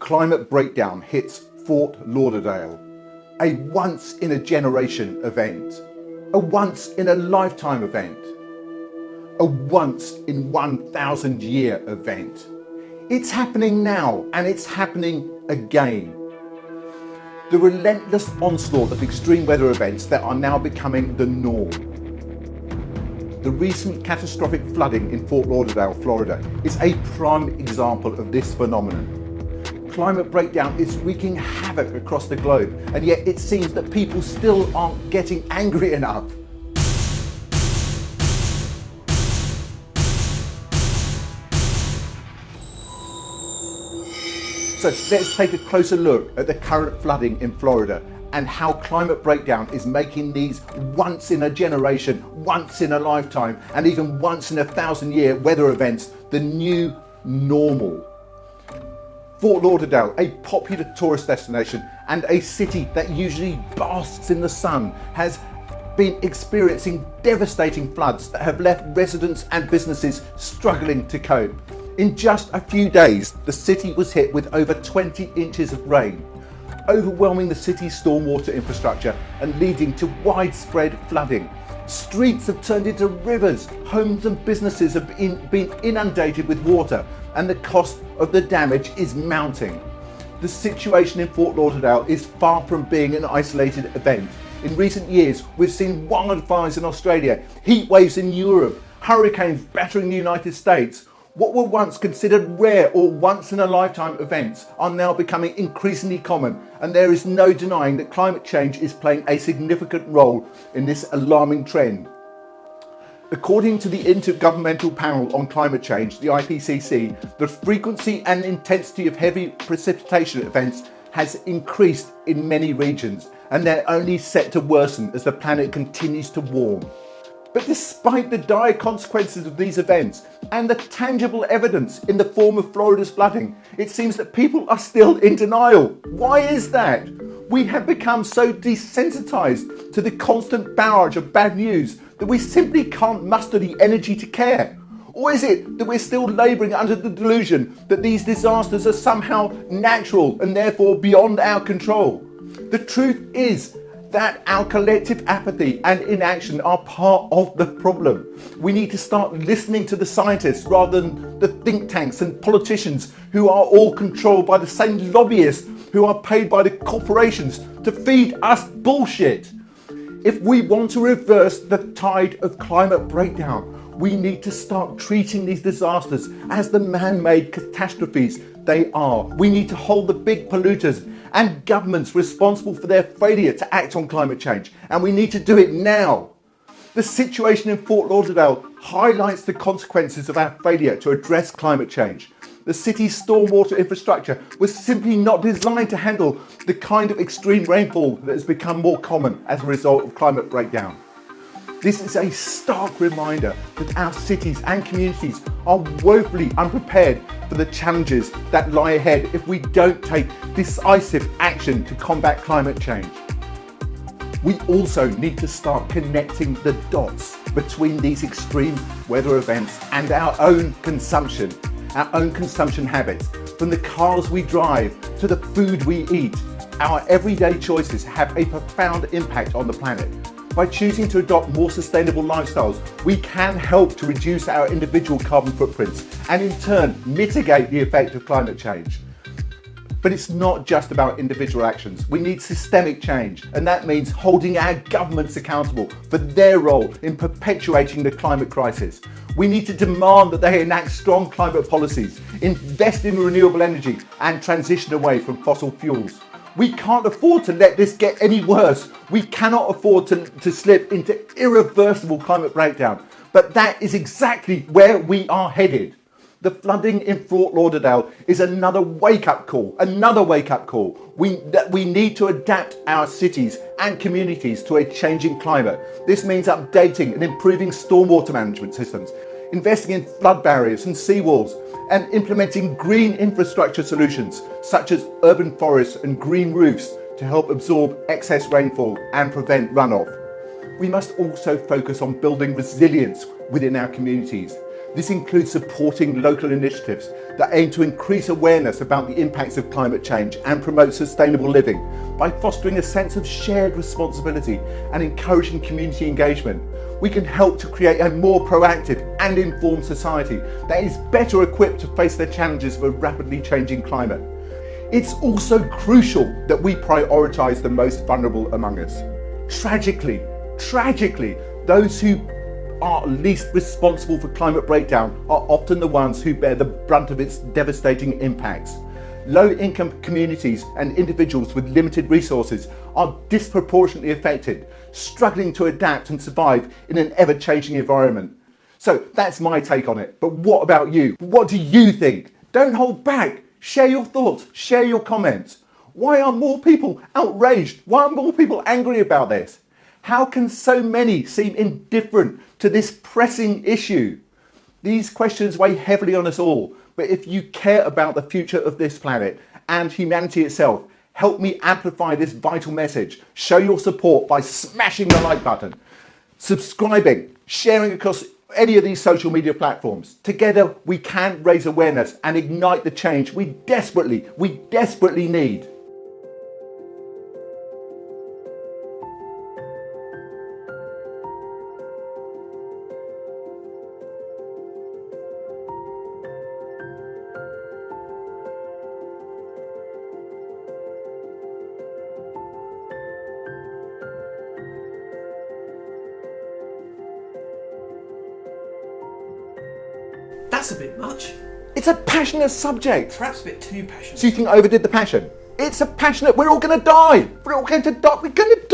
climate breakdown hits Fort Lauderdale. A once-in-a-generation event. A once-in-a-lifetime event. A once-in-1,000-year event. It's happening now, and it's happening again. The relentless onslaught of extreme weather events that are now becoming the norm. The recent catastrophic flooding in Fort Lauderdale, Florida, is a prime example of this phenomenon. Climate breakdown is wreaking havoc across the globe, and yet it seems that people still aren't getting angry enough. So let's take a closer look at the current flooding in Florida and how climate breakdown is making these once in a generation, once in a lifetime, and even once in a 1,000-year weather events the new normal. Fort Lauderdale, a popular tourist destination and a city that usually basks in the sun, has been experiencing devastating floods that have left residents and businesses struggling to cope. In just a few days, the city was hit with over 20 inches of rain, overwhelming the city's stormwater infrastructure and leading to widespread flooding. Streets have turned into rivers, homes and businesses have been inundated with water, and the cost of the damage is mounting. The situation in Fort Lauderdale is far from being an isolated event. In recent years, we've seen wildfires in Australia, heatwaves in Europe, hurricanes battering the United States. What were once considered rare or once-in-a-lifetime events are now becoming increasingly common, and there is no denying that climate change is playing a significant role in this alarming trend. According to the Intergovernmental Panel on Climate Change, the IPCC, the frequency and intensity of heavy precipitation events has increased in many regions, and they're only set to worsen as the planet continues to warm. But despite the dire consequences of these events and the tangible evidence in the form of Florida's flooding, it seems that people are still in denial. Why is that? We have become so desensitized to the constant barrage of bad news that we simply can't muster the energy to care. Or is it that we're still labouring under the delusion that these disasters are somehow natural and therefore beyond our control? The truth is that our collective apathy and inaction are part of the problem. We need to start listening to the scientists rather than the think tanks and politicians who are all controlled by the same lobbyists who are paid by the corporations to feed us bullshit. If we want to reverse the tide of climate breakdown, we need to start treating these disasters as the man-made catastrophes they are. We need to hold the big polluters and governments responsible for their failure to act on climate change, and we need to do it now. The situation in Fort Lauderdale highlights the consequences of our failure to address climate change. The city's stormwater infrastructure was simply not designed to handle the kind of extreme rainfall that has become more common as a result of climate breakdown. This is a stark reminder that our cities and communities are woefully unprepared for the challenges that lie ahead if we don't take decisive action to combat climate change. We also need to start connecting the dots between these extreme weather events and our own consumption habits. From the cars we drive to the food we eat, our everyday choices have a profound impact on the planet. By choosing to adopt more sustainable lifestyles, we can help to reduce our individual carbon footprints and in turn mitigate the effect of climate change. But it's not just about individual actions. We need systemic change, and that means holding our governments accountable for their role in perpetuating the climate crisis. We need to demand that they enact strong climate policies, invest in renewable energy and transition away from fossil fuels. We can't afford to let this get any worse. We cannot afford to slip into irreversible climate breakdown. But that is exactly where we are headed. The flooding in Fort Lauderdale is another wake-up call. We need to adapt our cities and communities to a changing climate. This means updating and improving stormwater management systems, investing in flood barriers and seawalls, and implementing green infrastructure solutions such as urban forests and green roofs to help absorb excess rainfall and prevent runoff. We must also focus on building resilience within our communities. This includes supporting local initiatives that aim to increase awareness about the impacts of climate change and promote sustainable living by fostering a sense of shared responsibility and encouraging community engagement. We can help to create a more proactive and informed society that is better equipped to face the challenges of a rapidly changing climate. It's also crucial that we prioritise the most vulnerable among us. Tragically, those who are least responsible for climate breakdown are often the ones who bear the brunt of its devastating impacts. Low-income communities and individuals with limited resources are disproportionately affected, struggling to adapt and survive in an ever-changing environment. So that's my take on it. But what about you? What do you think? Don't hold back. Share your thoughts. Share your comments. Why are more people outraged? Why are more people angry about this? How can so many seem indifferent to this pressing issue? These questions weigh heavily on us all, but if you care about the future of this planet and humanity itself, help me amplify this vital message. Show your support by smashing the like button, subscribing, sharing across any of these social media platforms. Together we can raise awareness and ignite the change we desperately need. That's a bit much. It's a passionate subject. Perhaps a bit too passionate. So you think I overdid the passion? It's a passionate, we're all going to die. We're all going to die. We're going to